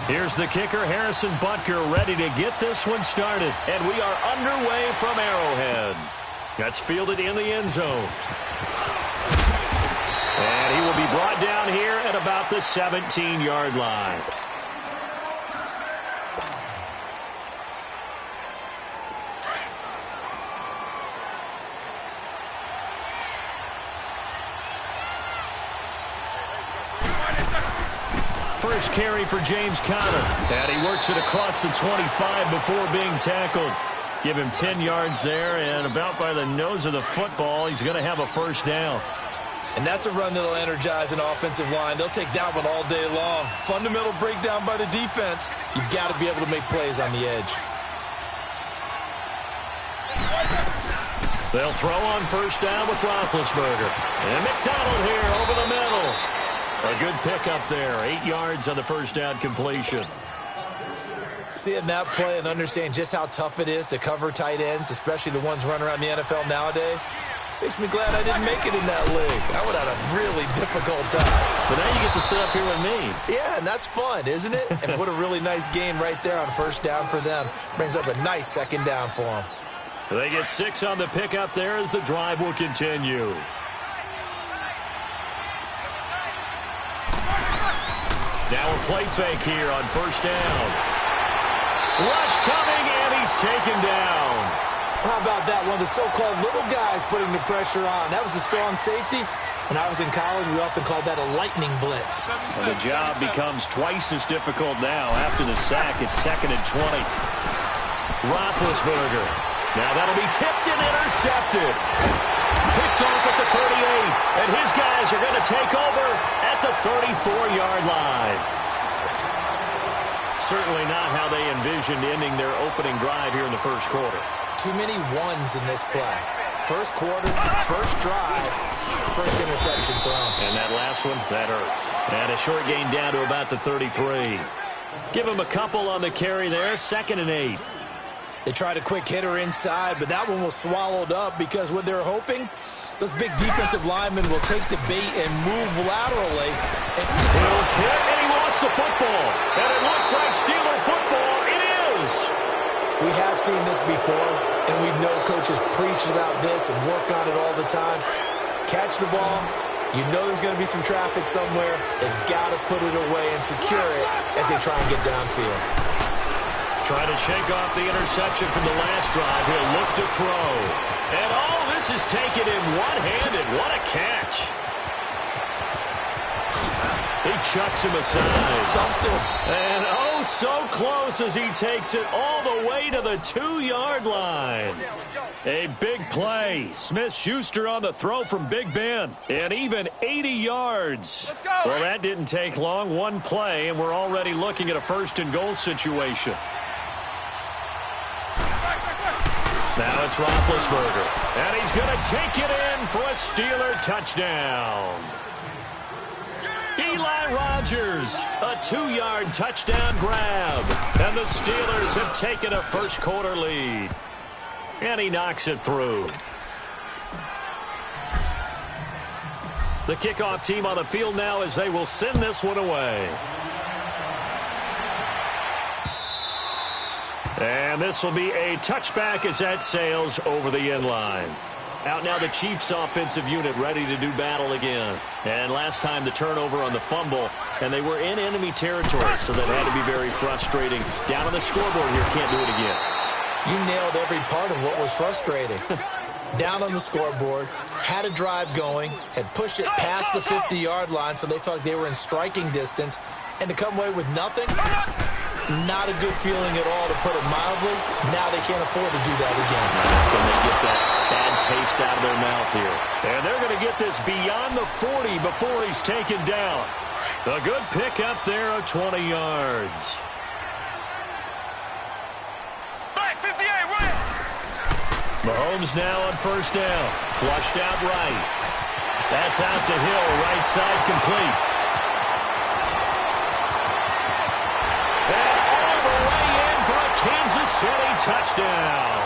Here's the kicker, Harrison Butker, ready to get this one started. And we are underway from Arrowhead. That's fielded in the end zone. And he will be brought down here at about the 17-yard line. First carry for James Conner. And he works it across the 25 before being tackled. Give him 10 yards there, and about by the nose of the football, he's going to have a first down. And that's a run that'll energize an offensive line. They'll take that one all day long. Fundamental breakdown by the defense. You've got to be able to make plays on the edge. They'll throw on first down with Roethlisberger. And McDonald here over the middle. A good pickup there. 8 yards on the first down completion. Seeing that play and understand just how tough it is to cover tight ends, especially the ones running around the NFL nowadays, makes me glad I didn't make it in that league. I would have had a really difficult time. But now you get to sit up here with me. Yeah, and that's fun, isn't it? And what a really nice game right there on first down for them. Brings up a nice second down for them. They get 6 on the pickup there as the drive will continue. Now a play fake here on first down. Rush coming, and he's taken down. How about that? One of the so-called little guys putting the pressure on. That was a strong safety. When I was in college, we often called that a lightning blitz. And the job becomes twice as difficult now. After the sack, it's 2nd and 20. Roethlisberger. Now that'll be tipped and intercepted. Picked off at the 38, and his guys are going to take over at the 34-yard line. Certainly not how they envisioned ending their opening drive here in the first quarter. Too many ones in this play. First quarter, first drive, first interception thrown. And that last one, that hurts. And a short gain down to about the 33. Give him a couple on the carry there, 2nd and 8. They tried a quick hitter inside, but that one was swallowed up because what they're hoping, those big defensive linemen will take the bait and move laterally. Hill's hit, and he lost the football. And it looks like Steeler football. It is. We have seen this before, and we know coaches preach about this and work on it all the time. Catch the ball. You know there's going to be some traffic somewhere. They've got to put it away and secure it as they try and get downfield. Trying to shake off the interception from the last drive. He'll look to throw. And all this is taken in one-handed. What a catch. He chucks him aside. Dumped him. And oh, so close as he takes it all the way to the 2-yard line. A big play. Smith-Schuster on the throw from Big Ben. And even 80 yards. Well, that didn't take long. One play, and we're already looking at a 1st and goal situation. Now it's Roethlisberger. And he's going to take it in for a Steeler touchdown. Eli Rogers, a 2-yard touchdown grab. And the Steelers have taken a first quarter lead. And he knocks it through. The kickoff team on the field now as they will send this one away. And this will be a touchback as that sails over the end line. Out now the Chiefs offensive unit ready to do battle again. And last time the turnover on the fumble, and they were in enemy territory, so that had to be very frustrating. Down on the scoreboard here, can't do it again. You nailed every part of what was frustrating. Down on the scoreboard, had a drive going, had pushed it past the 50-yard line, so they felt like they were in striking distance, and to come away with nothing, not a good feeling at all, to put it mildly. Now they can't afford to do that again. Can they get that bad taste out of their mouth here? And they're going to get this beyond the 40 before he's taken down. A good pick up there of 20 yards. Back 58, right. Mahomes now on first down. Flushed out right. That's out to Hill, right side complete. And all the way in for a Kansas City touchdown.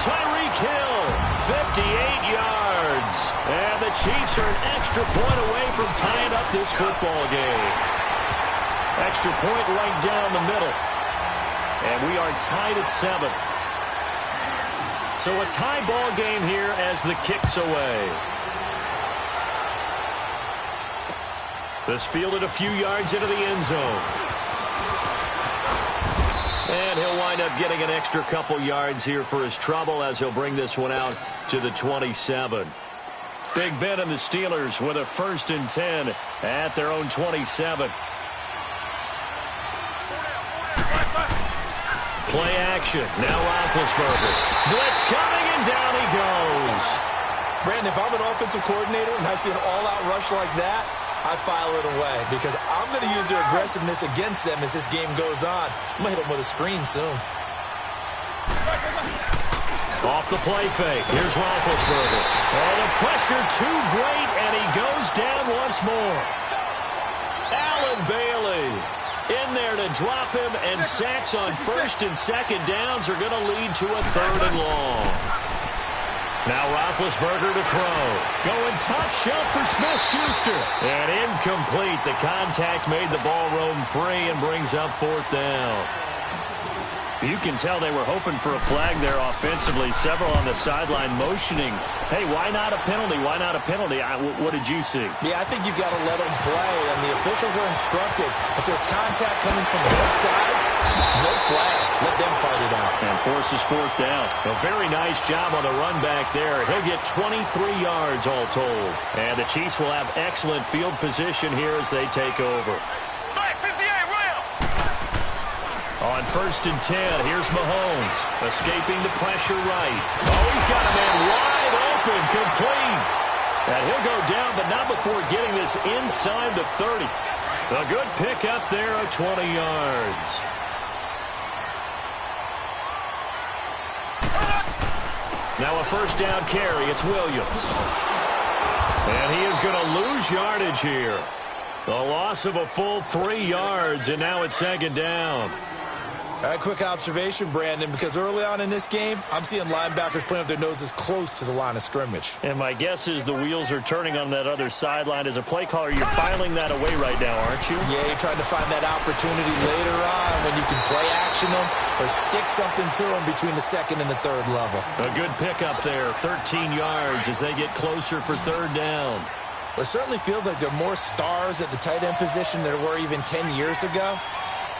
Tyreek Hill, 58 yards. And the Chiefs are an extra point away from tying up this football game. Extra point right down the middle. And we are tied at 7. So a tie ball game here as the kick's away. This fielded a few yards into the end zone. And he'll wind up getting an extra couple yards here for his trouble as he'll bring this one out to the 27. Big Ben and the Steelers with a 1st and 10 at their own 27. Play action. Now Roethlisberger. Blitz coming, and down he goes. Brandon, if I'm an offensive coordinator and I see an all-out rush like that, I file it away because I'm going to use their aggressiveness against them as this game goes on. I'm going to hit them with a screen soon. Off the play fake. Here's Roethlisberger. Oh, the pressure too great, and he goes down once more. Allen Bailey in there to drop him, and sacks on 1st and 2nd downs are going to lead to a 3rd and long. Now Roethlisberger to throw. Going top shelf for Smith-Schuster. And incomplete. The contact made the ball roam free and brings up 4th down. You can tell they were hoping for a flag there offensively. Several on the sideline motioning. Hey, why not a penalty? Why not a penalty? What did you see? Yeah, I think you've got to let them play, and the officials are instructed. If there's contact coming from both sides, no flag. Let them fight it out. And forces 4th down. A very nice job on the run back there. He'll get 23 yards all told. And the Chiefs will have excellent field position here as they take over. On 1st and 10, here's Mahomes, escaping the pressure right. Oh, he's got a man wide open, complete. And he'll go down, but not before getting this inside the 30. A good pick up there of 20 yards. Now a 1st down carry, it's Williams. And he is going to lose yardage here. A loss of a full 3 yards, and now it's 2nd down. A quick observation, Brandon, because early on in this game, I'm seeing linebackers playing with their noses close to the line of scrimmage. And my guess is the wheels are turning on that other sideline. As a play caller, you're filing that away right now, aren't you? Yeah, you're trying to find that opportunity later on when you can play action them or stick something to them between the 2nd and the 3rd level. A good pickup there, 13 yards as they get closer for 3rd down. Well, it certainly feels like there are more stars at the tight end position than there were even 10 years ago.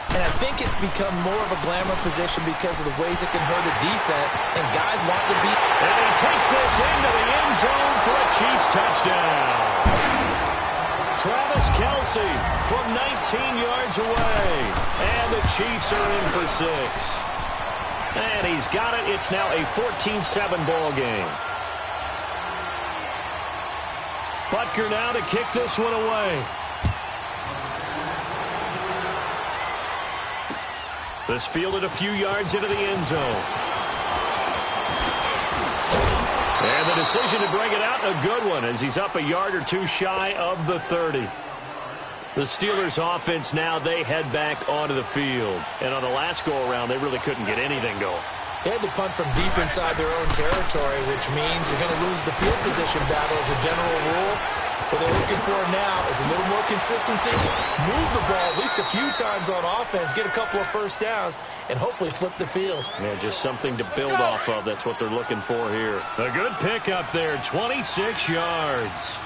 And I think it's become more of a glamour position because of the ways it can hurt a defense, and guys want to be. And he takes this into the end zone for a Chiefs touchdown. Travis Kelce from 19 yards away. And the Chiefs are in for 6. And he's got it. It's now a 14-7 ball game. Butker now to kick this one away. This fielded a few yards into the end zone. And the decision to bring it out, a good one, as he's up a yard or two shy of the 30. The Steelers offense now, they head back onto the field. And on the last go-around, they really couldn't get anything going. They had to punt from deep inside their own territory, which means you're going to lose the field position battle as a general rule. What they're looking for now is a little more consistency, move the ball at least a few times on offense, get a couple of 1st downs, and hopefully flip the field. Yeah, just something to build off of. That's what they're looking for here. A good pick up there, 26 yards.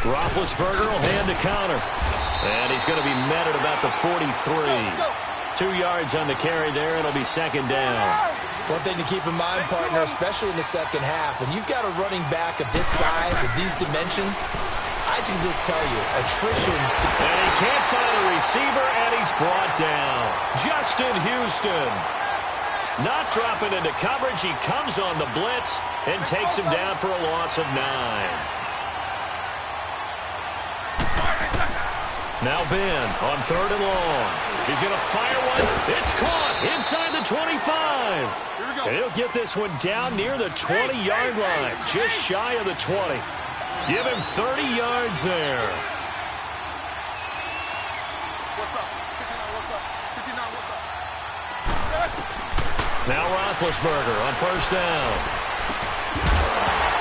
Roethlisberger will hand to counter. And he's going to be met at about the 43. 2 yards on the carry there. It'll be 2nd down. One thing to keep in mind, partner, especially in the 2nd half, when you've got a running back of this size, of these dimensions, I can just tell you, attrition. And he can't find a receiver, and he's brought down. Justin Houston. Not dropping into coverage. He comes on the blitz and takes him down for a loss of 9. Now Ben on 3rd and long. He's going to fire one. It's caught inside the 25. And he'll get this one down near the 20-yard line, just shy of the 20. Give him 30 yards there. Now Roethlisberger on 1st down.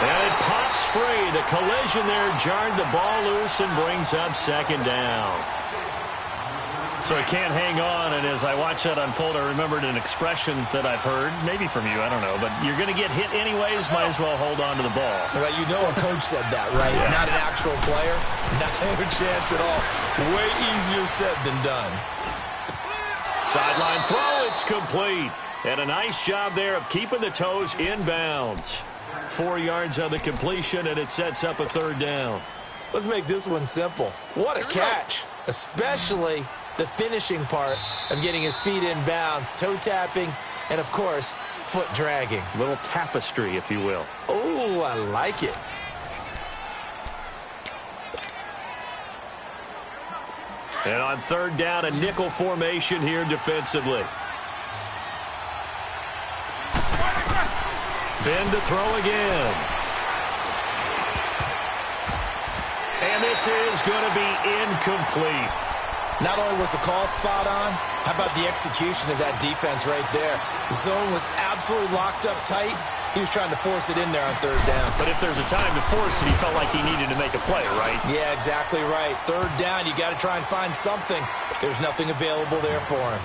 And it pops free. The collision there jarred the ball loose and brings up second down. So he can't hang on, and as I watch that unfold, I remembered an expression that I've heard, maybe from you, I don't know, but you're going to get hit anyways, might as well hold on to the ball. Right, you know a coach said that, right? Yeah. Not an actual player. Not a chance at all. Way easier said than done. Sideline throw, it's complete. And a nice job there of keeping the toes in bounds. 4 yards on the completion, and it sets up a third down. Let's make this one simple. What a catch, especially the finishing part of getting his feet in bounds, toe tapping, and, of course, foot dragging. Little tapestry, if you will. Oh, I like it. And on third down, a nickel formation here defensively. Ben to throw again. And this is going to be incomplete. Not only was the call spot on, how about the execution of that defense right there? The zone was absolutely locked up tight. He was trying to force it in there on third down. But if there's a time to force it, he felt like he needed to make a play, right? Yeah, exactly right. Third down, you got to try and find something. There's nothing available there for him.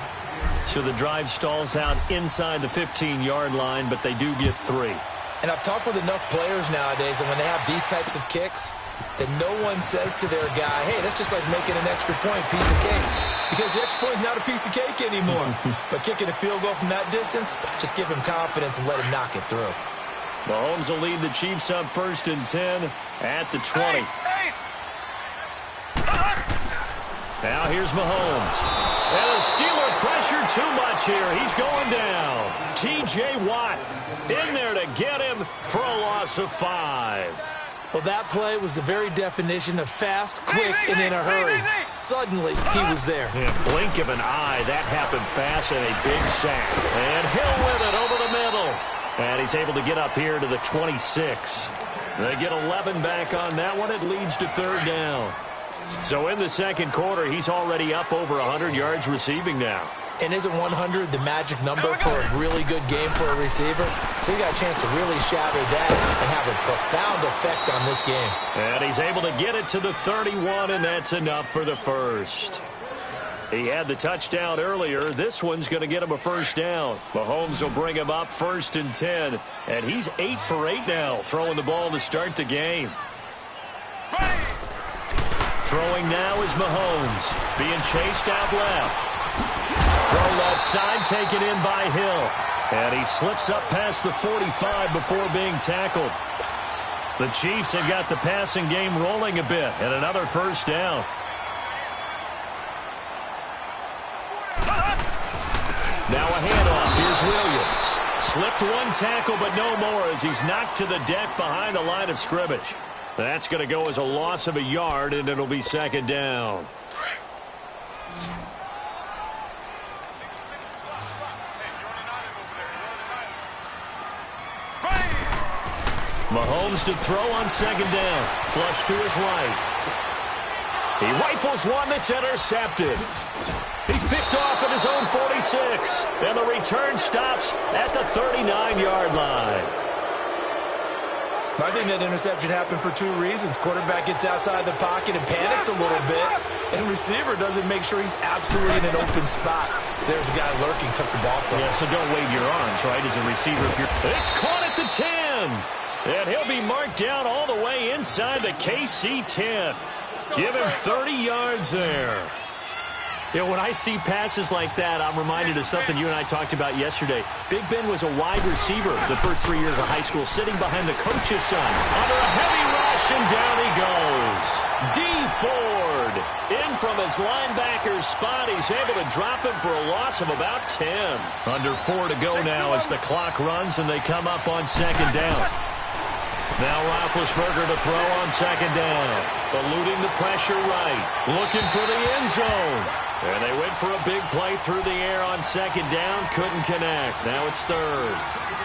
So the drive stalls out inside the 15-yard line, but they do get 3. And I've talked with enough players nowadays, and when they have these types of kicks, that no one says to their guy, hey, that's just like making an extra point, piece of cake. Because the extra point is not a piece of cake anymore. But kicking a field goal from that distance, just give him confidence and let him knock it through. Mahomes will lead the Chiefs up 1st and 10 at the 20. Now here's Mahomes. And the Steeler pressure too much here. He's going down. T.J. Watt in there to get him for a loss of 5. Well, that play was the very definition of fast, quick, and in a hurry. Suddenly, he was there. In a blink of an eye, that happened fast and a big sack. And Hill with it over the middle. And he's able to get up here to the 26. They get 11 back on that one. It leads to third down. So in the second quarter, he's already up over 100 yards receiving now. And isn't 100 the magic number for a really good game for a receiver? So he got a chance to really shatter that and have a profound effect on this game. And he's able to get it to the 31, and that's enough for the first. He had the touchdown earlier. This one's going to get him a first down. Mahomes will bring him up 1st and 10. And he's 8 for 8 now, throwing the ball to start the game. Throwing now is Mahomes, being chased out left. Throw left side, taken in by Hill. And he slips up past the 45 before being tackled. The Chiefs have got the passing game rolling a bit, and another first down. Now a handoff. Here's Williams. Slipped one tackle, but no more as he's knocked to the deck behind the line of scrimmage. That's going to go as a loss of a yard, and it'll be second down. Mahomes to throw on second down. Flush to his right. He rifles one that's intercepted. He's picked off at his own 46. And the return stops at the 39-yard line. I think that interception happened for 2 reasons. Quarterback gets outside the pocket and panics a little bit. And receiver doesn't make sure he's absolutely in an open spot. So there's a guy lurking, took the ball from him. Yeah, so don't wave your arms, right, as a receiver. It's caught at the 10. And he'll be marked down all the way inside the KC 10. Give him 30 yards there. You know, when I see passes like that, I'm reminded of something you and I talked about yesterday. Big Ben was a wide receiver the first 3 years of high school, sitting behind the coach's son. Under a heavy rush, and down he goes. Dee Ford in from his linebacker's spot. He's able to drop him for a loss of about 10. Under 4 to go now as the clock runs, and they come up on second down. Now Roethlisberger to throw on second down. Eluding the pressure right. Looking for the end zone. And they went for a big play through the air on second down. Couldn't connect. Now it's third.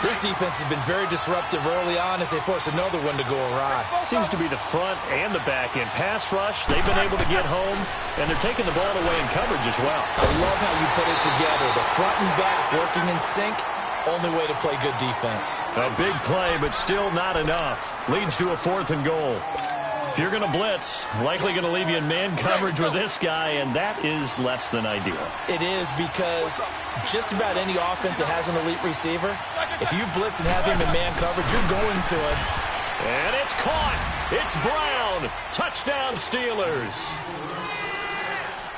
This defense has been very disruptive early on as they force another one to go awry. Seems to be the front and the back end. Pass rush, they've been able to get home, and they're taking the ball away in coverage as well. I love how you put it together. The front and back working in sync. Only way to play good defense. A big play, but still not enough. Leads to a 4th and goal. If you're going to blitz, likely going to leave you in man coverage with this guy, and that is less than ideal. It is, because just about any offense that has an elite receiver, if you blitz and have him in man coverage, you're going to it. And it's caught. It's Brown. Touchdown, Steelers.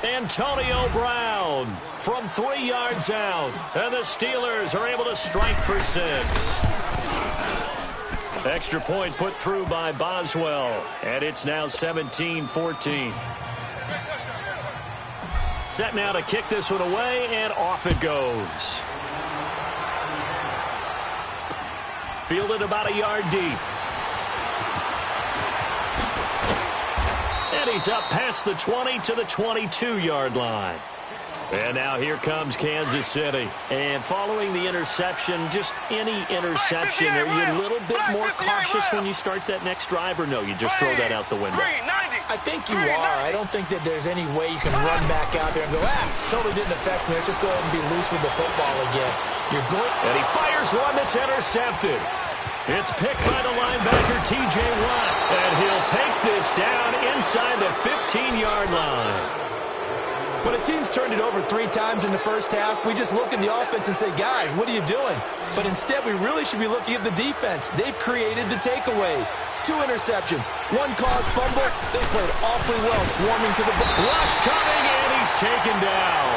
Antonio Brown from 3 yards out. And the Steelers are able to strike for 6. Extra point put through by Boswell. And it's now 17-14. Set now to kick this one away, and off it goes. Fielded about a yard deep. And he's up past the 20 to the 22-yard line. And now here comes Kansas City. And following the interception, just any interception, are you a little bit more cautious when you start that next drive, or no, you just throw that out the window? I think you are. I don't think that there's any way you can run back out there and go, totally didn't affect me. Let's just go ahead and be loose with the football again. You're going. And he fires one that's intercepted. It's picked by the linebacker, T.J. Watt. And he'll take this down inside the 15-yard line. When a team's turned it over 3 times in the first half, we just look at the offense and say, guys, what are you doing? But instead, we really should be looking at the defense. They've created the takeaways. 2 interceptions, 1 caused fumble. They played awfully well, swarming to the ball. Rush coming, and he's taken down.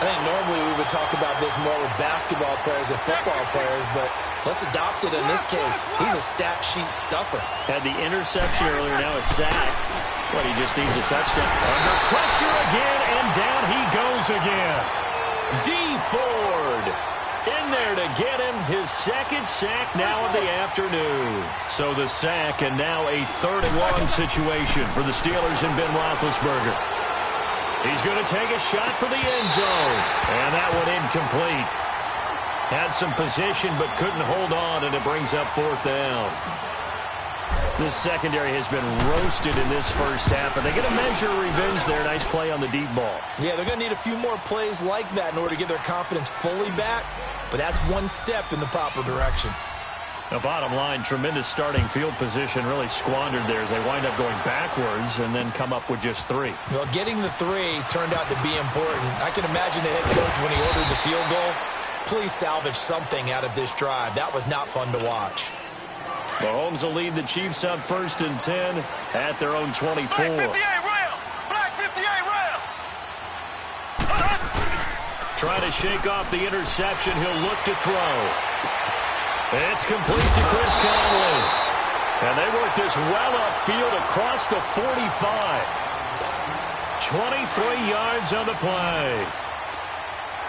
I think normally we would talk about this more with basketball players and football players, but let's adopt it in this case. He's a stat sheet stuffer. Had the interception earlier, now a sack. But he just needs a touchdown. Under pressure again, and down he goes again. Dee Ford in there to get him his 2nd sack now of the afternoon. So the sack, and now a 3rd and long situation for the Steelers and Ben Roethlisberger. He's going to take a shot for the end zone. And that one incomplete. Had some position but couldn't hold on, and it brings up 4th down. This secondary has been roasted in this first half, but they get a measure of revenge there. Nice play on the deep ball. Yeah, they're going to need a few more plays like that in order to get their confidence fully back, but that's one step in the proper direction. The bottom line, tremendous starting field position, really squandered there as they wind up going backwards and then come up with just 3. Well, getting the 3 turned out to be important. I can imagine the head coach when he ordered the field goal. Please salvage something out of this drive. That was not fun to watch. Mahomes will lead the Chiefs up 1st and 10 at their own 24. Black 58 rail. Trying to shake off the interception. He'll look to throw. It's complete to Chris Conley. And they work this well upfield across the 45. 23 yards on the play.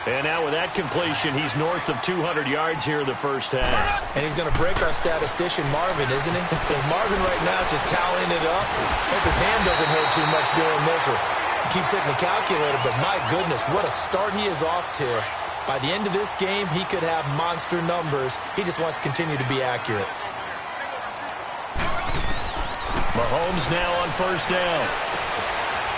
And now with that completion, he's north of 200 yards here in the first half. And he's going to break our statistician, Marvin, isn't he? Marvin right now is just tallying it up. Hope his hand doesn't hurt too much doing this, or he keeps hitting the calculator. But my goodness, what a start he is off to. By the end of this game, he could have monster numbers. He just wants to continue to be accurate. Mahomes now on 1st down.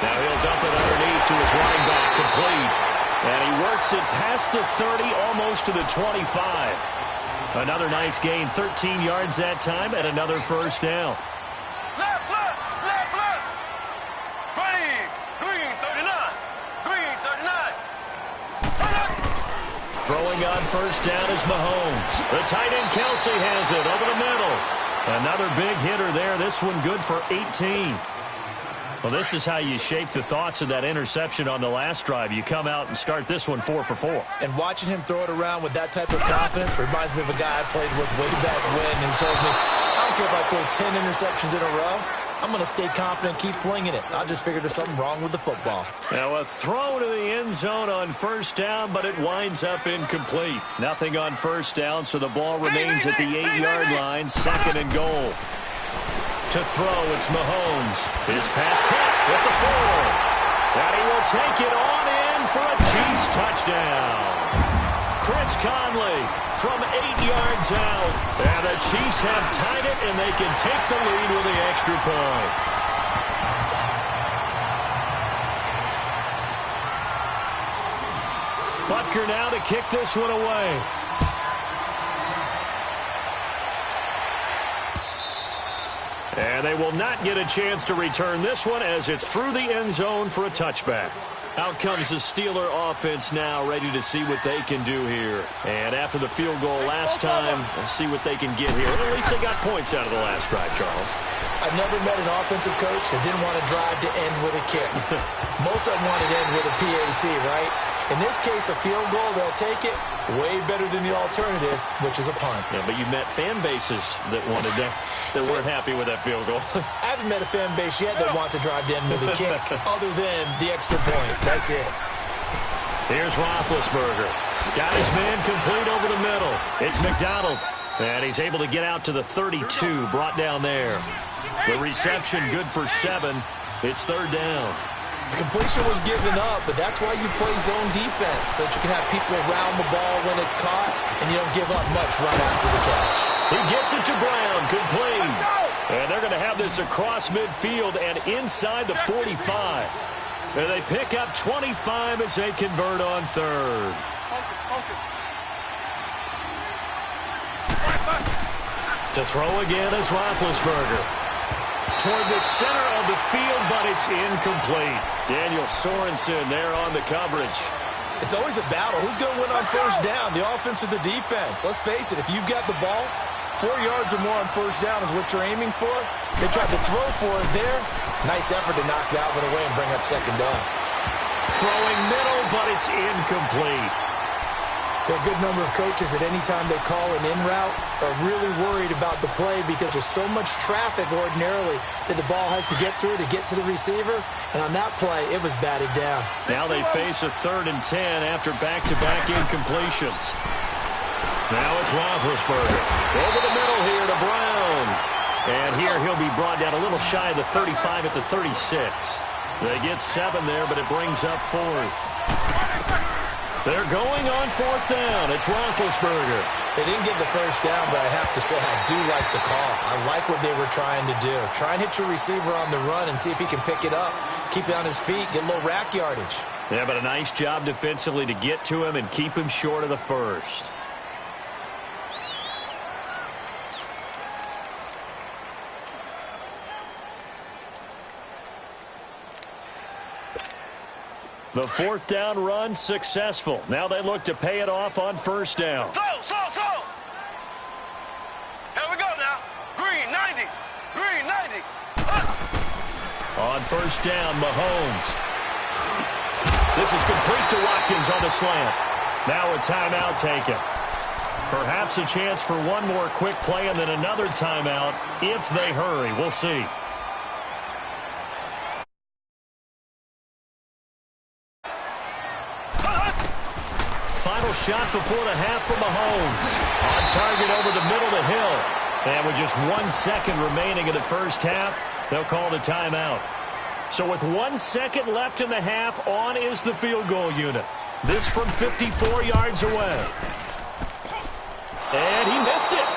Now he'll dump it underneath to his running back, complete. And he works it past the 30, almost to the 25. Another nice gain, 13 yards that time, and another 1st down. Left. Green 39. Green 39. Throwing on 1st down is Mahomes. The tight end Kelsey has it over the middle. Another big hitter there. This one good for 18. Well, this is how you shake the thoughts of that interception on the last drive. You come out and start this one 4 for 4. And watching him throw it around with that type of confidence reminds me of a guy I played with way back when, and he told me, I don't care if I throw 10 interceptions in a row. I'm going to stay confident, keep flinging it. I just figured there's something wrong with the football. Now a throw to the end zone on 1st down, but it winds up incomplete. Nothing on 1st down, so the ball remains at the 8-yard line, 2nd and goal. To throw, it's Mahomes. His pass caught with the 4. And he will take it on in for a Chiefs touchdown. Chris Conley from 8 yards out. And the Chiefs have tied it, and they can take the lead with the extra point. Butker now to kick this one away. they will not get a chance to return this one as it's through the end zone for a touchback. Out comes the Steeler offense now, ready to see what they can do here. And after the field goal last time, we'll see what they can get here. At least they got points out of the last drive, Charles. I've never met an offensive coach that didn't want to drive to end with a kick. Most of them want to end with a PAT, right? In this case, a field goal, they'll take it. Way better than the alternative, which is a punt. Yeah, but you met fan bases that wanted that weren't happy with that field goal. I haven't met a fan base yet that wants to drive to end with a kick, other than the extra point. That's it. Here's Roethlisberger. Got his man complete over the middle. It's McDonald. And he's able to get out to the 32, brought down there. The reception good for 7. It's third down. Completion was given up, but that's why you play zone defense, so that you can have people around the ball when it's caught, and you don't give up much right after the catch. He gets it to Brown, complete. And they're going to have this across midfield and inside the 45. And they pick up 25 as they convert on third. To throw again is Roethlisberger. Toward the center of the field, but it's incomplete. Daniel Sorensen there on the coverage. It's always a battle. Who's going to win on first down, the offense or the defense? Let's face it, if you've got the ball, 4 yards or more on first down is what you're aiming for. They tried to throw for it there. Nice effort to knock that one away and bring up second down. Throwing middle, but it's incomplete. There are a good number of coaches that any time they call an in route are really worried about the play because there's so much traffic ordinarily that the ball has to get through to get to the receiver. And on that play, it was batted down. Now they face a 3rd and 10 after back-to-back incompletions. Now it's Roethlisberger. Over the middle here to Brown. And here he'll be brought down a little shy of the 35 at the 36. They get 7 there, but it brings up 4th. They're going on 4th down. It's Roethlisberger. They didn't get the first down, but I have to say I do like the call. I like what they were trying to do. Try and hit your receiver on the run and see if he can pick it up. Keep it on his feet, get a little rack yardage. Yeah, but a nice job defensively to get to him and keep him short of the first. The 4th down run successful. Now they look to pay it off on first down. Slow. Here we go now. Green 90. Green 90. On first down, Mahomes. This is complete to Watkins on the slant. Now a timeout taken. Perhaps a chance for one more quick play and then another timeout if they hurry. We'll see. Final shot before the half for Mahomes. On target over the middle to Hill. And with just 1 second remaining in the first half, they'll call the timeout. So with 1 second left in the half, on is the field goal unit. This from 54 yards away. And he missed it.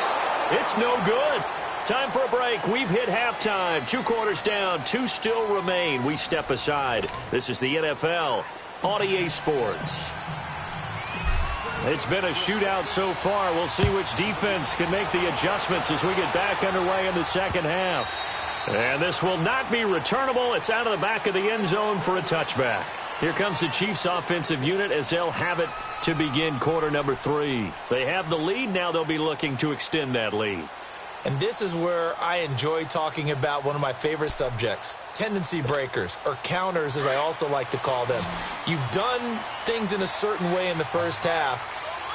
It's no good. Time for a break. We've hit halftime. 2 quarters down. 2 still remain. We step aside. This is the NFL on EA Sports. It's been a shootout so far. We'll see which defense can make the adjustments as we get back underway in the second half. And this will not be returnable. It's out of the back of the end zone for a touchback. Here comes the Chiefs offensive unit as they'll have it to begin quarter number 3. They have the lead. Now they'll be looking to extend that lead. And this is where I enjoy talking about one of my favorite subjects, tendency breakers, or counters as I also like to call them. You've done things in a certain way in the first half,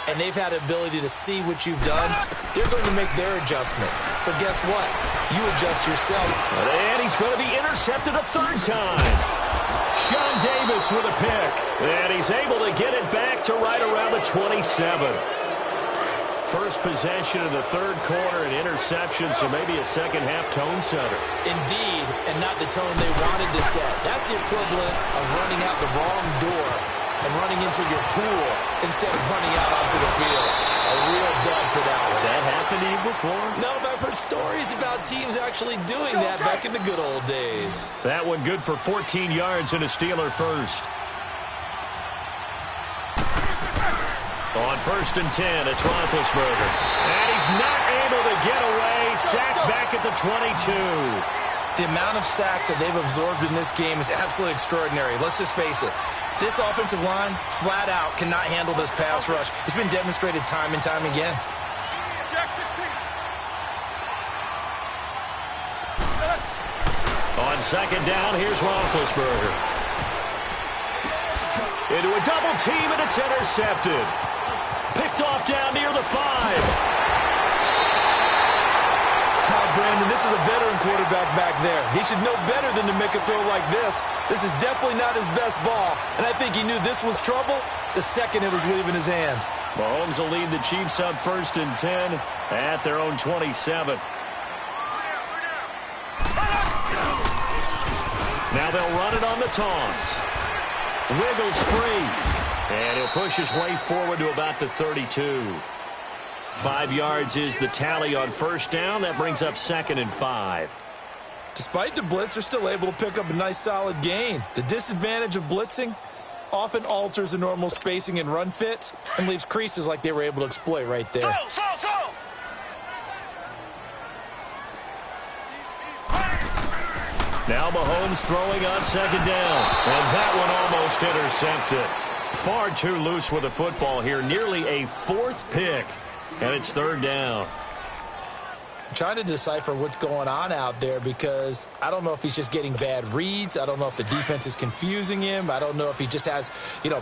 and they've had the ability to see what you've done. They're going to make their adjustments. So guess what? You adjust yourself. And he's going to be intercepted a 3rd time. Sean Davis with a pick. And he's able to get it back to right around the 27. First possession of the 3rd quarter, an interception, so maybe a second-half tone setter. Indeed, and not the tone they wanted to set. That's the equivalent of running out the wrong door and running into your pool instead of running out onto the field. A real dud for that one. Has that happened to you before? No, but I've heard stories about teams actually doing that back in the good old days. That one good for 14 yards and a Steeler first. On 1st and 10, it's Roethlisberger. And he's not able to get away. Sacked back at the 22. The amount of sacks that they've absorbed in this game is absolutely extraordinary. Let's just face it. This offensive line, flat out, cannot handle this pass rush. It's been demonstrated time and time again. On second down, here's Roethlisberger. Into a double team, and it's intercepted. Picked off down near the 5. Brandon, this is a veteran quarterback back there. He should know better than to make a throw like this. This is definitely not his best ball, and I think he knew this was trouble the second it was leaving his hand. Mahomes will lead the Chiefs up 1st and 10 at their own 27. Now they'll run it on the toss. Wiggles free, and he'll push his way forward to about the 32. 5 yards is the tally on 1st down. That brings up 2nd and 5. Despite the blitz, they're still able to pick up a nice solid gain. The disadvantage of blitzing often alters the normal spacing and run fits and leaves creases like they were able to exploit right there. Now Mahomes throwing on 2nd down, and that one almost intercepted. Far too loose with the football here, nearly a 4th pick. And it's 3rd down. I'm trying to decipher what's going on out there because I don't know if he's just getting bad reads. I don't know if the defense is confusing him. I don't know if he just has,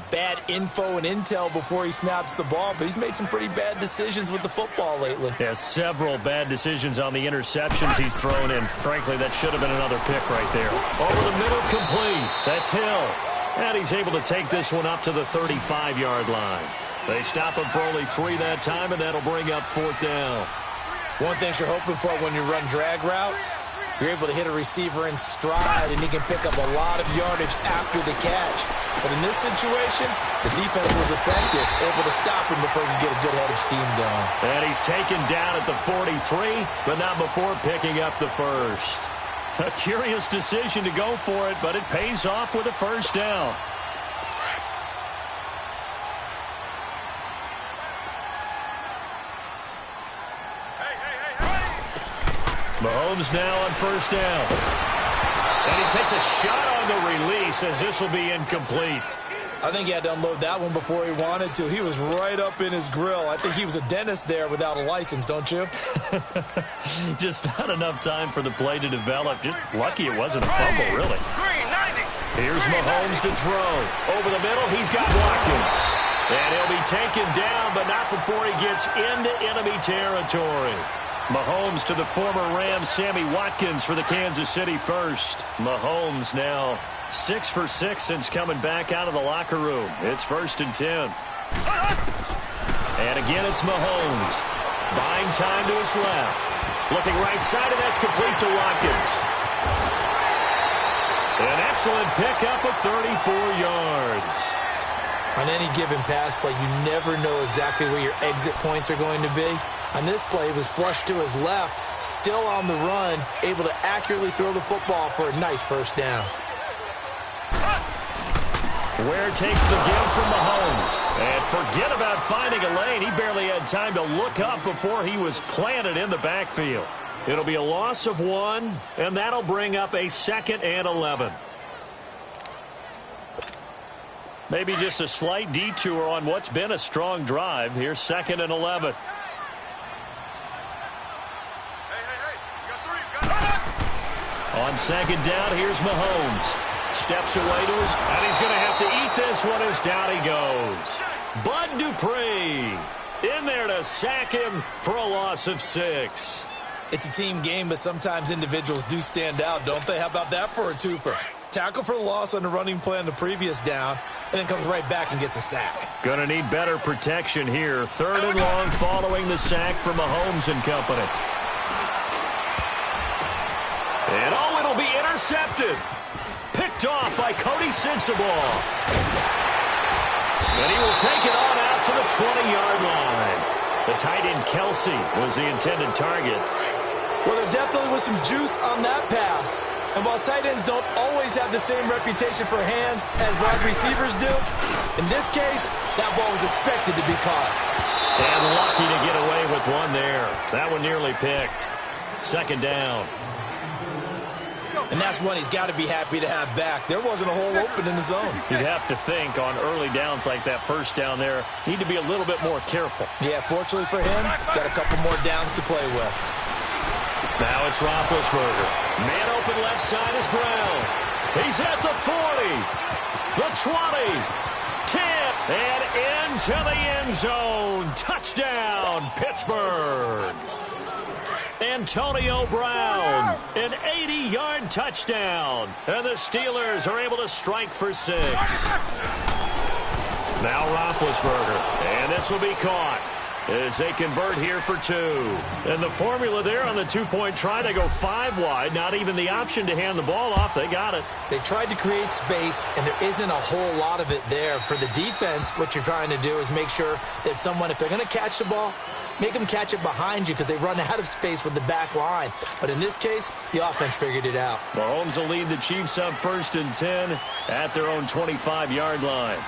bad info and intel before he snaps the ball. But he's made some pretty bad decisions with the football lately. Yeah, several bad decisions on the interceptions he's thrown in. Frankly, that should have been another pick right there. Over the middle, complete. That's Hill. And he's able to take this one up to the 35-yard line. They stop him for only 3 that time, and that'll bring up 4th down. One thing you're hoping for when you run drag routes, you're able to hit a receiver in stride, and he can pick up a lot of yardage after the catch. But in this situation, the defense was effective, able to stop him before he could get a good head of steam going. And he's taken down at the 43, but not before picking up the 1st. A curious decision to go for it, but it pays off with a 1st down. Mahomes now on 1st down. And he takes a shot on the release as this will be incomplete. I think he had to unload that one before he wanted to. He was right up in his grill. I think he was a dentist there without a license, don't you? Just not enough time for the play to develop. Just lucky it wasn't a fumble, really. Here's Mahomes to throw. Over the middle, he's got Watkins. And he'll be taken down, but not before he gets into enemy territory. Mahomes to the former Rams, Sammy Watkins for the Kansas City first. Mahomes now 6 for 6 since coming back out of the locker room. It's 1st and 10. And again, it's Mahomes. Buying time to his left. Looking right side, and that's complete to Watkins. An excellent pickup of 34 yards. On any given pass play, you never know exactly where your exit points are going to be. On this play, he was flushed to his left, still on the run, able to accurately throw the football for a nice 1st down. Ware takes the give from Mahomes. And forget about finding a lane. He barely had time to look up before he was planted in the backfield. It'll be a loss of 1, and that'll bring up a 2nd and 11. Maybe just a slight detour on what's been a strong drive. Here's 2nd and 11. On 2nd down, here's Mahomes. Steps away to his, and he's going to have to eat this one as down he goes. Bud Dupree in there to sack him for a loss of 6. It's a team game, but sometimes individuals do stand out, don't they? How about that for a twofer? Tackle for the loss on the running play on the previous down, and then comes right back and gets a sack. Going to need better protection here. 3rd and long following the sack from Mahomes and company. And it'll be intercepted. Picked off by Cody Sensabaugh. And he will take it on out to the 20-yard line. The tight end Kelsey was the intended target. Well, there definitely was some juice on that pass. And while tight ends don't always have the same reputation for hands as wide receivers do, in this case, that ball was expected to be caught. And lucky to get away with one there. That one nearly picked. 2nd down. And that's one he's got to be happy to have back. There wasn't a hole open in the zone. You'd have to think on early downs like that first down there, need to be a little bit more careful. Yeah, fortunately for him, got a couple more downs to play with. Now it's Roethlisberger. Man open left side is Brown. He's at the 40, the 20, 10, and into the end zone. Touchdown, Pittsburgh. Antonio Brown, an 80-yard touchdown. And the Steelers are able to strike for 6. Now Roethlisberger, and this will be caught as they convert here for 2. And the formula there on the two-point try, they go 5 wide. Not even the option to hand the ball off. They got it. They tried to create space, and there isn't a whole lot of it there. For the defense, what you're trying to do is make sure that if they're going to catch the ball, make them catch it behind you because they run out of space with the back line. But in this case, the offense figured it out. Mahomes will lead the Chiefs up 1st and 10 at their own 25-yard line.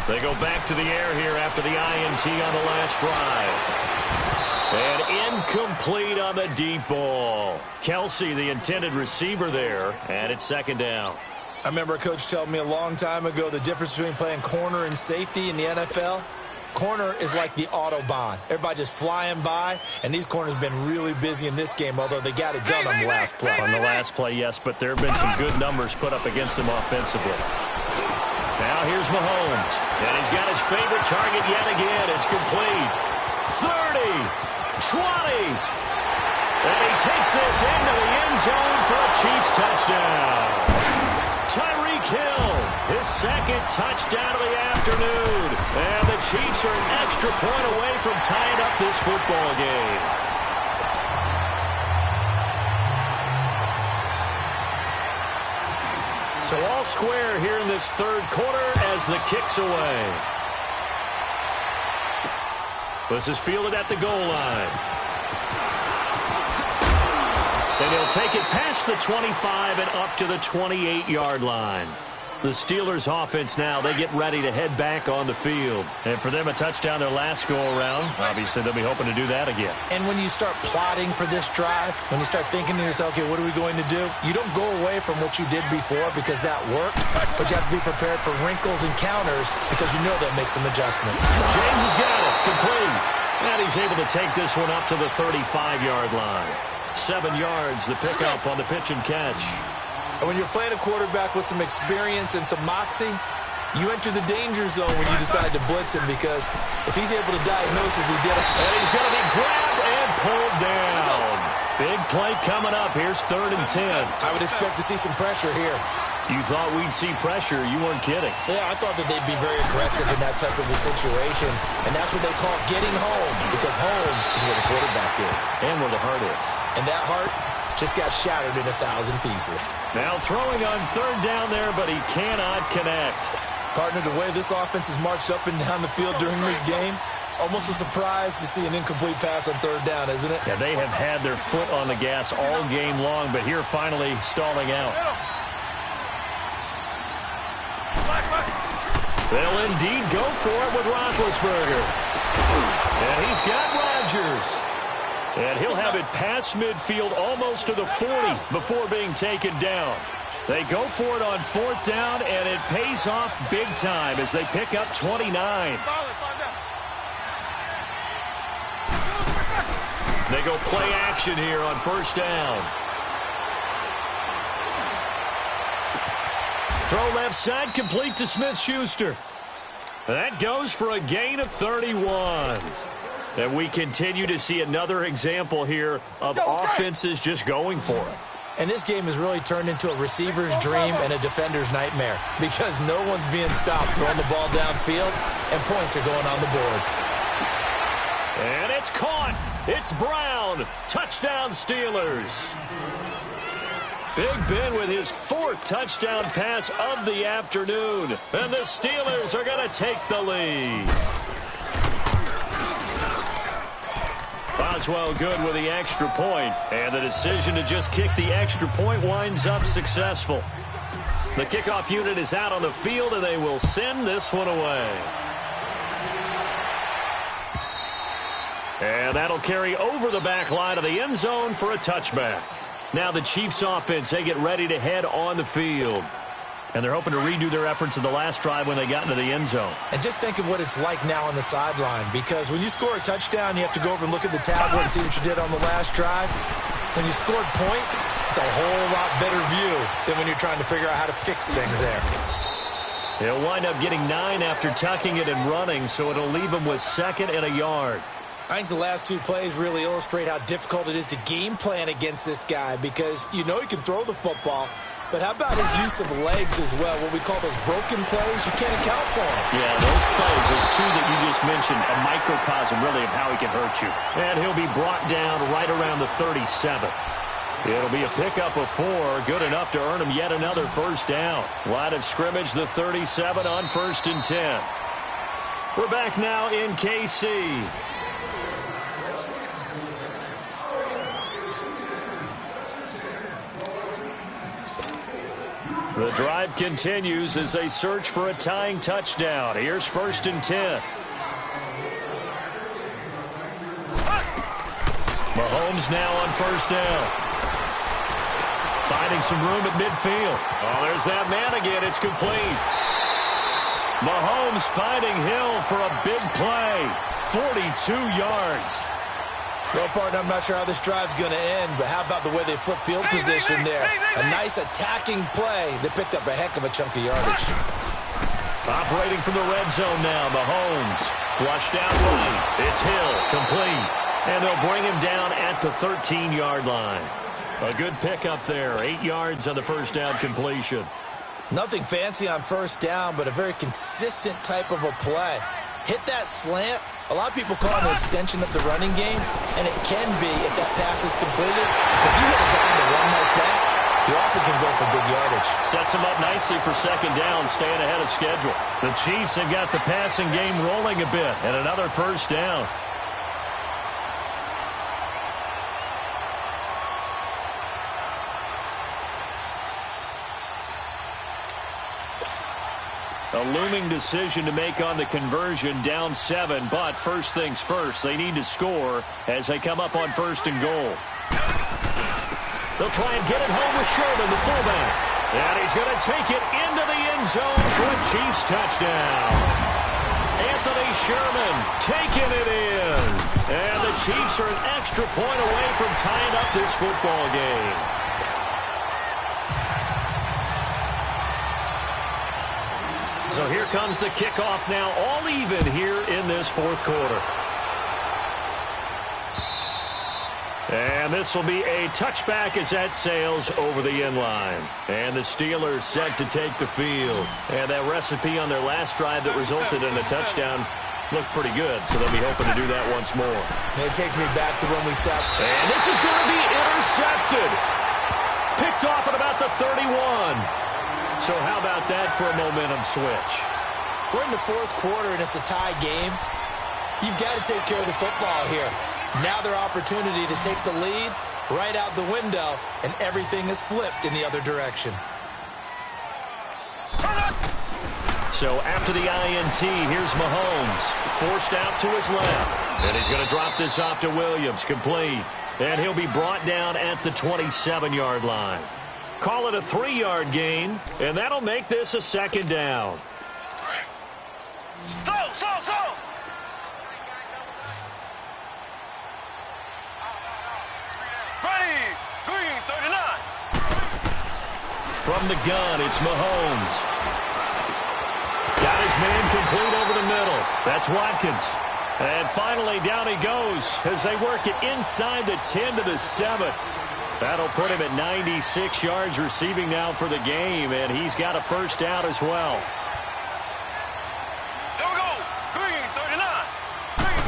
They go back to the air here after the INT on the last drive. And incomplete on the deep ball. Kelsey, the intended receiver there, and it's 2nd down. I remember a coach telling me a long time ago the difference between playing corner and safety in the NFL. Corner is like the Autobahn. Everybody just flying by, and these corners have been really busy in this game, although they got it done on the last play. On the last play, yes, but there have been some good numbers put up against them offensively. Now here's Mahomes, and he's got his favorite target yet again. It's complete. 30, 20, and he takes this into the end zone for a Chiefs touchdown. Tyreek Hill, his 2nd touchdown of the afternoon. And the Chiefs are an extra point away from tying up this football game. So all square here in this 3rd quarter as the kick's away. This is fielded at the goal line. And he'll take it past the 25 and up to the 28-yard line. The Steelers offense now, they get ready to head back on the field. And for them, a touchdown their last go-around. Obviously, they'll be hoping to do that again. And when you start plotting for this drive, when you start thinking to yourself, okay, what are we going to do? You don't go away from what you did before because that worked, but you have to be prepared for wrinkles and counters because you know they'll make some adjustments. James has got it, complete. And he's able to take this one up to the 35-yard line. 7 yards, the pickup on the pitch and catch. And when you're playing a quarterback with some experience and some moxie, you enter the danger zone when you decide to blitz him because if he's able to diagnose as he did it. And he's going to be grabbed and pulled down. Big play coming up. Here's 3rd and 10. I would expect to see some pressure here. You thought we'd see pressure. You weren't kidding. Yeah, I thought that they'd be very aggressive in that type of a situation. And that's what they call getting home because home is where the quarterback is. And where the heart is. And that heart just got shattered in 1,000 pieces. Now throwing on 3rd down there, but he cannot connect. Partner, the way this offense has marched up and down the field during this game, it's almost a surprise to see an incomplete pass on 3rd down, isn't it? Yeah, they have had their foot on the gas all game long, but here finally stalling out. They'll indeed go for it with Roethlisberger. And he's got Rodgers. And he'll have it past midfield almost to the 40 before being taken down. They go for it on 4th down, and it pays off big time as they pick up 29. They go play action here on 1st down. Throw left side, complete to Smith-Schuster. That goes for a gain of 31. And we continue to see another example here of offenses just going for it. And this game has really turned into a receiver's dream and a defender's nightmare because no one's being stopped throwing the ball downfield, and points are going on the board. And it's caught. It's Brown. Touchdown, Steelers. Big Ben with his 4th touchdown pass of the afternoon. And the Steelers are going to take the lead. Boswell good with the extra point. And the decision to just kick the extra point winds up successful. The kickoff unit is out on the field, and they will send this one away. And that'll carry over the back line of the end zone for a touchback. Now the Chiefs offense, they get ready to head on the field. And they're hoping to redo their efforts in the last drive when they got into the end zone. And just think of what it's like now on the sideline, because when you score a touchdown, you have to go over and look at the tablet and see what you did on the last drive. When you scored points, it's a whole lot better view than when you're trying to figure out how to fix things there. He'll wind up getting 9 after tucking it and running, so it'll leave him with 2nd and a yard. I think the last 2 plays really illustrate how difficult it is to game plan against this guy, because you know he can throw the football, but how about his use of legs as well? What we call those broken plays, you can't account for them. Yeah, those plays, those 2 that you just mentioned, a microcosm really of how he can hurt you. And he'll be brought down right around the 37. It'll be a pickup of 4, good enough to earn him yet another first down. Line of scrimmage, the 37 on 1st and 10. We're back now in KC. The drive continues as they search for a tying touchdown. Here's 1st and 10. Mahomes now on 1st down. Finding some room at midfield. Oh, there's that man again. It's complete. Mahomes finding Hill for a big play. 42 yards. Well, partner, I'm not sure how this drive's going to end, but how about the way they flip field position there? A nice attacking play that picked up a heck of a chunk of yardage. Operating from the red zone now, Mahomes. Flushed out right. It's Hill, complete. And they'll bring him down at the 13-yard line. A good pickup there. 8 yards on the first down completion. Nothing fancy on 1st down, but a very consistent type of a play. Hit that slant. A lot of people call it an extension of the running game, and it can be if that pass is completed. Because you hit a guy on the run like that, he often can go for big yardage. Sets him up nicely for 2nd down, staying ahead of schedule. The Chiefs have got the passing game rolling a bit, and another first down. A looming decision to make on the conversion, down 7, but first things first, they need to score as they come up on 1st and goal. They'll try and get it home with Sherman, the fullback. And he's going to take it into the end zone for a Chiefs touchdown. Anthony Sherman taking it in. And the Chiefs are an extra point away from tying up this football game. So here comes the kickoff now, all even here in this 4th quarter. And this will be a touchback as that sails over the end line. And the Steelers set to take the field. And that recipe on their last drive that resulted in a touchdown looked pretty good, so they'll be hoping to do that once more. And it takes me back to when we sat. And this is going to be intercepted. Picked off at about the 31. So how about that for a momentum switch? We're in the 4th quarter, and it's a tie game. You've got to take care of the football here. Now their opportunity to take the lead right out the window, and everything is flipped in the other direction. So after the INT, here's Mahomes. Forced out to his left. And he's going to drop this off to Williams, complete. And he'll be brought down at the 27-yard line. Call it a 3-yard gain, and that'll make this a 2nd down. Slow. Ready, green, 39. From the gun, it's Mahomes. Got his man complete over the middle. That's Watkins. And finally, down he goes as they work it inside the 10 to the 7. That'll put him at 96 yards receiving now for the game, and he's got a first down as well. Here we go. Green, 39. Green.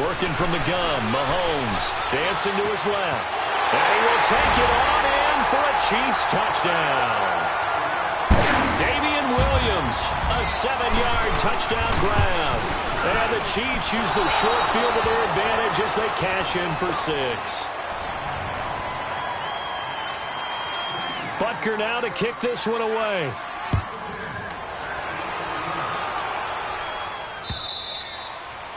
Working from the gun, Mahomes dancing to his left. And he will take it on in for a Chiefs touchdown. Damian Williams, a 7-yard touchdown grab. And the Chiefs use the short field to their advantage as they cash in for 6. Butker now to kick this one away.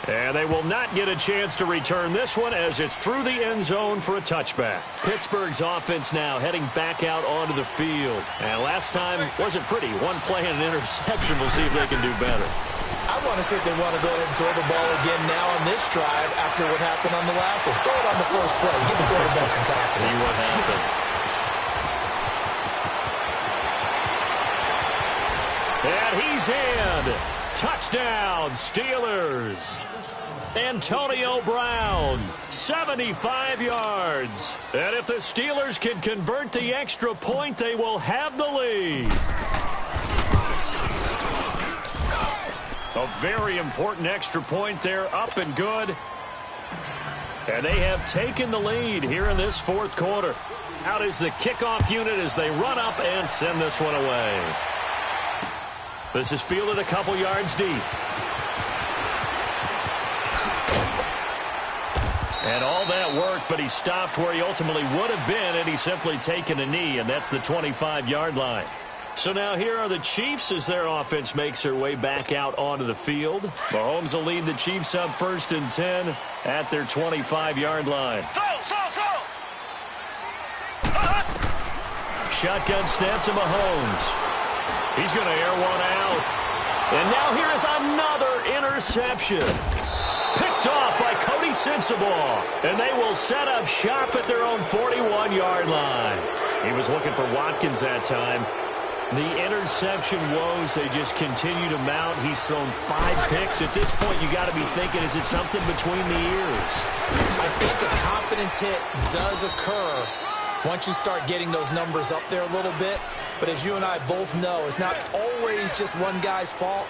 And they will not get a chance to return this one as it's through the end zone for a touchback. Pittsburgh's offense now heading back out onto the field. And last time wasn't pretty. One play and an interception. We'll see if they can do better. I want to see if they want to go ahead and throw the ball again now on this drive after what happened on the last one. Throw it on the first play. Give the quarterback some confidence. See what happens. And he's in. Touchdown, Steelers. Antonio Brown, 75 yards. And if the Steelers can convert the extra point, they will have the lead. A very important extra point there, up and good. And they have taken the lead here in this fourth quarter. Out is the kickoff unit as they run up and send this one away. This is fielded a couple yards deep. And all that work, but he stopped where he ultimately would have been, and he's simply taken a knee, and that's the 25-yard line. So now here are the Chiefs as their offense makes their way back out onto the field. Mahomes will lead the Chiefs up 1st and 10 at their 25-yard line. Shotgun snap to Mahomes. He's going to air one out. And now here is another interception. Picked off by Cody Sensabaugh. And they will set up shop at their own 41-yard line. He was looking for Watkins that time. The interception woes, they just continue to mount. He's thrown 5 picks. At this point, you got to be thinking, is it something between the ears? I think a confidence hit does occur once you start getting those numbers up there a little bit. But as you and I both know, it's not always just one guy's fault.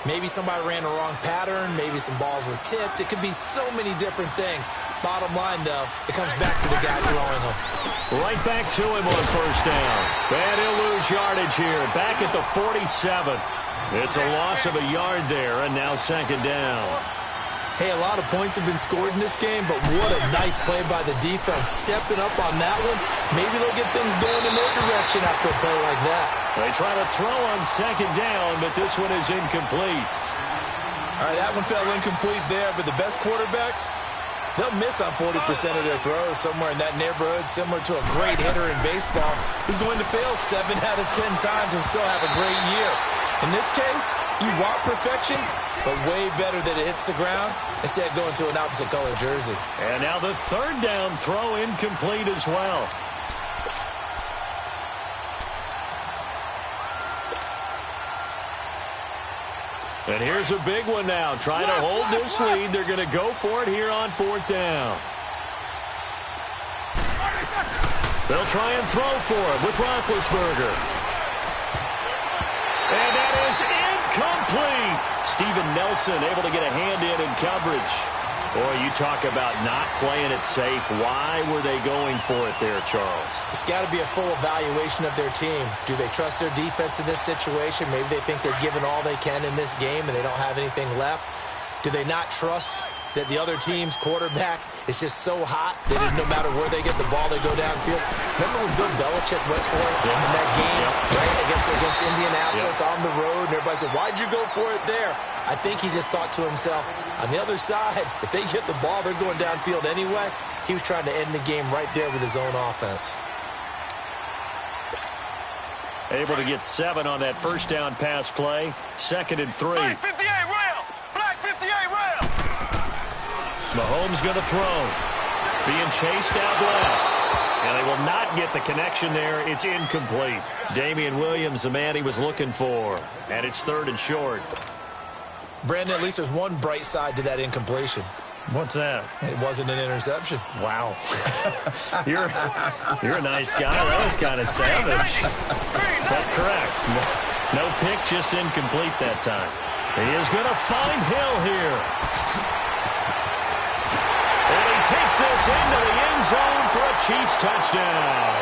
Maybe somebody ran the wrong pattern. Maybe some balls were tipped. It could be so many different things. Bottom line, though, it comes back to the guy throwing them. Right back to him on first down. And he'll lose yardage here. Back at the 47. It's a loss of a yard there, and now 2nd down. Hey, a lot of points have been scored in this game, but what a nice play by the defense. Stepping up on that one. Maybe they'll get things going in their direction after a play like that. They try to throw on 2nd down, but this one is incomplete. All right, that one fell incomplete there, but the best quarterbacks, they'll miss on 40% of their throws somewhere in that neighborhood, similar to a great hitter in baseball who's going to fail 7 out of 10 times and still have a great year. In this case, you want perfection, but way better that it hits the ground instead of going to an opposite color jersey. And now the 3rd down throw incomplete as well. And here's a big one now. Trying to hold this lead. They're going to go for it here on 4th down. They'll try and throw for it with Roethlisberger. And that is incomplete. Steven Nelson able to get a hand in coverage. Boy, you talk about not playing it safe. Why were they going for it there, Charles? It's got to be a full evaluation of their team. Do they trust their defense in this situation? Maybe they think they've given all they can in this game and they don't have anything left. Do they not trust that the other team's quarterback is just so hot that no matter where they get the ball, they go downfield? Remember when Bill Belichick went for it in that game, right, against Indianapolis on the road, and everybody said, why'd you go for it there? I think he just thought to himself, on the other side, if they get the ball, they're going downfield anyway. He was trying to end the game right there with his own offense. Able to get 7 on that 1st down pass play. 2nd and 3. Black 58 rail. Black 58 rail. Mahomes going to throw. Being chased out left. And they will not get the connection there. It's incomplete. Damian Williams, the man he was looking for. And it's 3rd and short. Brandon, at least there's one bright side to that incompletion. What's that? It wasn't an interception. Wow. You're a nice guy. That was kind of savage. But correct. No pick, just incomplete that time. He is going to find Hill here. And he takes this into the end zone for a Chiefs touchdown.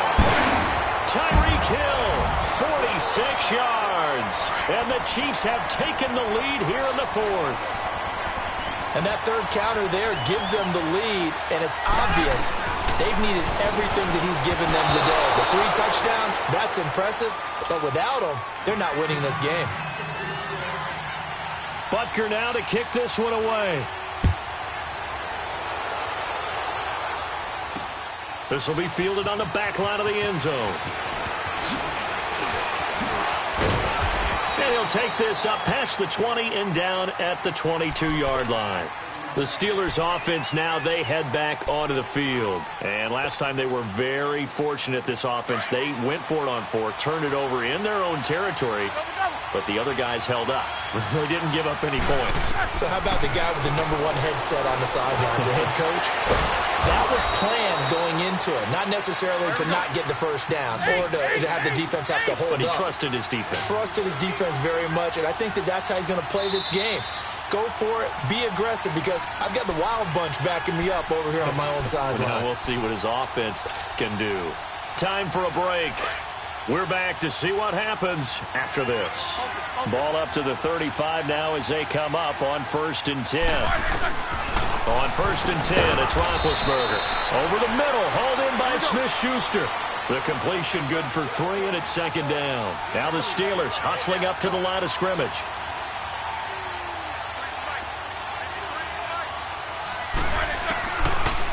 Tyreek Hill, 46 yards. And the Chiefs have taken the lead here in the 4th. And that 3rd counter there gives them the lead, and it's obvious they've needed everything that he's given them today. The 3 touchdowns, that's impressive, but without him, they're not winning this game. Butker now to kick this one away. This will be fielded on the back line of the end zone. And he'll take this up past the 20 and down at the 22-yard line. The Steelers offense now, they head back onto the field. And last time they were very fortunate, this offense. They went for it on fourth, turned it over in their own territory, but the other guys held up. They didn't give up any points. So how about the guy with the #1 headset on the sidelines, the head coach? That was planned going into it, not necessarily to not get the first down or to have the defense have to hold up. But he trusted his defense. Trusted his defense very much, and I think that's how he's going to play this game. Go for it. Be aggressive, because I've got the Wild Bunch backing me up over here on my own sideline. Now we'll see what his offense can do. Time for a break. We're back to see what happens after this. Ball up to the 35 now as they come up on 1st and 10. On 1st and 10, it's Roethlisberger. Over the middle, hauled in by Smith-Schuster. The completion good for 3, and it's 2nd down. Now the Steelers hustling up to the line of scrimmage.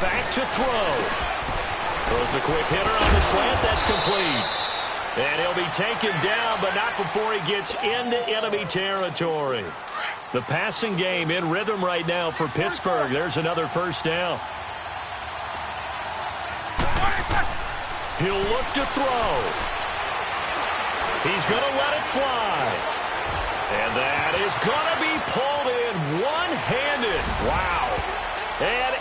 Back to throw. Throws a quick hitter on the slant. That's complete. And he'll be taken down, but not before he gets into enemy territory. The passing game in rhythm right now for Pittsburgh. There's another 1st down. He'll look to throw. He's going to let it fly. And that is going to be pulled in one-handed. Wow. And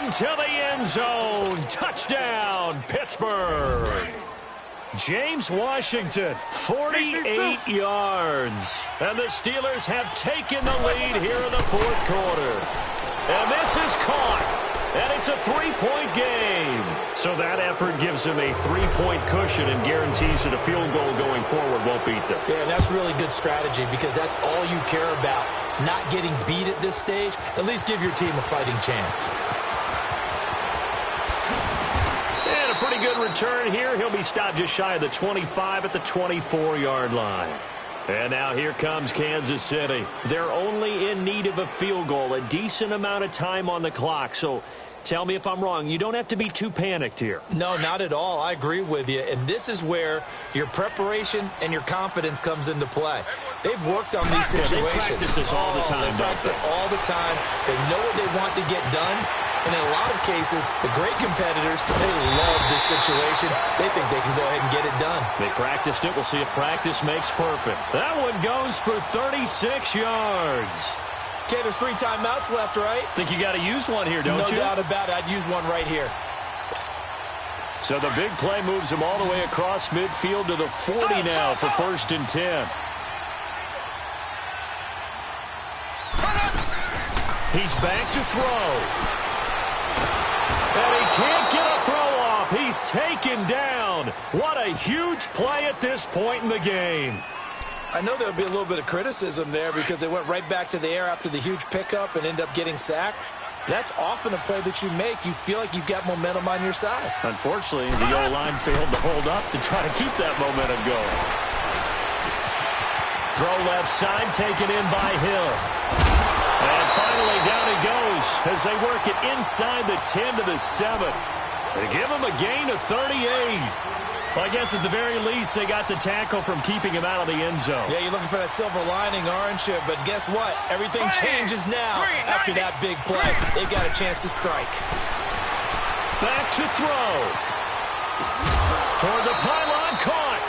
into the end zone. Touchdown, Pittsburgh. James Washington, 48 yards. And the Steelers have taken the lead here in the 4th quarter. And this is caught. And it's a 3-point game. So that effort gives them a 3-point cushion and guarantees that a field goal going forward won't beat them. Yeah, and that's really good strategy, because that's all you care about. Not getting beat at this stage. At least give your team a fighting chance. And a pretty good return here. He'll be stopped just shy of the 25 at the 24-yard line. And now here comes Kansas City. They're only in need of a field goal, a decent amount of time on the clock. So tell me if I'm wrong. You don't have to be too panicked here. No, not at all. I agree with you. And this is where your preparation and your confidence comes into play. They've worked on these situations. They practice this all the time. They practice it all the time. They know what they want to get done. And in a lot of cases, the great competitors, they love this situation. They think they can go ahead and get it done. They practiced it. We'll see if practice makes perfect. That one goes for 36 yards. Okay, there's 3 timeouts left, right? Think you got to use one here, don't you? No doubt about it. I'd use one right here. So the big play moves him all the way across midfield to the 40 now for 1st and 10. He's back to throw. And he can't get a throw off. He's taken down. What a huge play at this point in the game. I know there'll be a little bit of criticism there because they went right back to the air after the huge pickup and end up getting sacked. That's often a play that you make. You feel like you've got momentum on your side. Unfortunately, the O-line failed to hold up to try to keep that momentum going. Throw left side, taken in by Hill. And finally, down he goes as they work it inside the 10 to the 7. They give him a gain of 38. Well, I guess at the very least, they got the tackle from keeping him out of the end zone. Yeah, you're looking for that silver lining, aren't you? But guess what? Everything changes now after that big play. They've got a chance to strike. Back to throw. Toward the pylon, caught.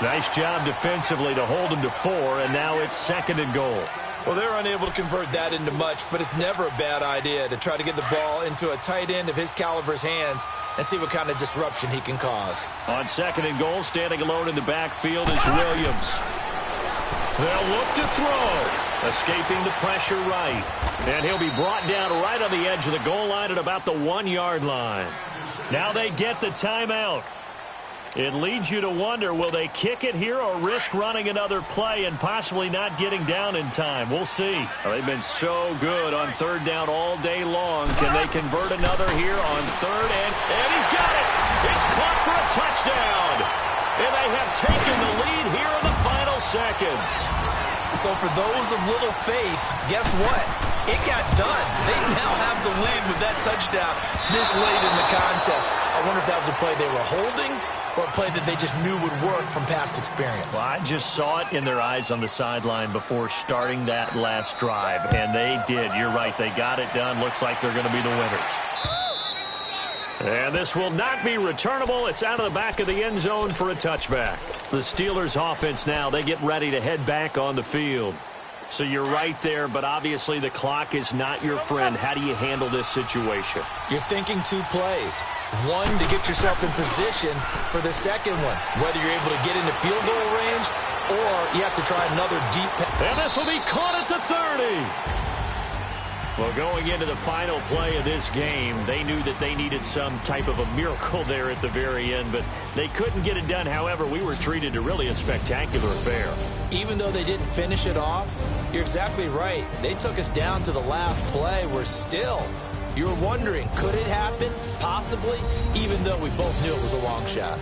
Nice job defensively to hold him to 4, and now it's 2nd and goal. Well, they're unable to convert that into much, but it's never a bad idea to try to get the ball into a tight end of his caliber's hands and see what kind of disruption he can cause. On 2nd and goal, standing alone in the backfield is Williams. They'll look to throw. Escaping the pressure right. And he'll be brought down right on the edge of the goal line at about the 1-yard line. Now they get the timeout. It leads you to wonder, will they kick it here or risk running another play and possibly not getting down in time? We'll see. Well, they've been so good on 3rd down all day long. Can they convert another here on 3rd? And he's got it. It's caught for a touchdown. And they have taken the lead here in the final seconds. So for those of little faith, guess what? It got done. They now have the lead with that touchdown this late in the contest. I wonder if that was a play they were holding or a play that they just knew would work from past experience. Well, I just saw it in their eyes on the sideline before starting that last drive, and they did. You're right. They got it done. Looks like they're going to be the winners. And this will not be returnable. It's out of the back of the end zone for a touchback. The Steelers offense now, they get ready to head back on the field. So you're right there, but obviously the clock is not your friend. How do you handle this situation? You're thinking two plays. One, to get yourself in position for the second one, whether you're able to get into field goal range or you have to try another deep pass. And this will be caught at the 30. Well, going into the final play of this game, they knew that they needed some type of a miracle there at the very end, but they couldn't get it done. However, we were treated to really a spectacular affair. Even though they didn't finish it off, you're exactly right. They took us down to the last play. We're still, you were wondering, could it happen? Possibly, even though we both knew it was a long shot.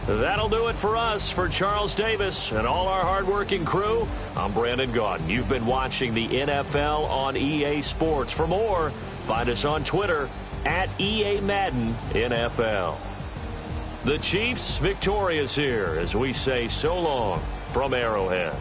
That'll do it for us. For Charles Davis and all our hardworking crew, I'm Brandon Gaudin. You've been watching the NFL on EA Sports. For more, find us on Twitter at EA Madden NFL. The Chiefs victorious here as we say so long from Arrowhead.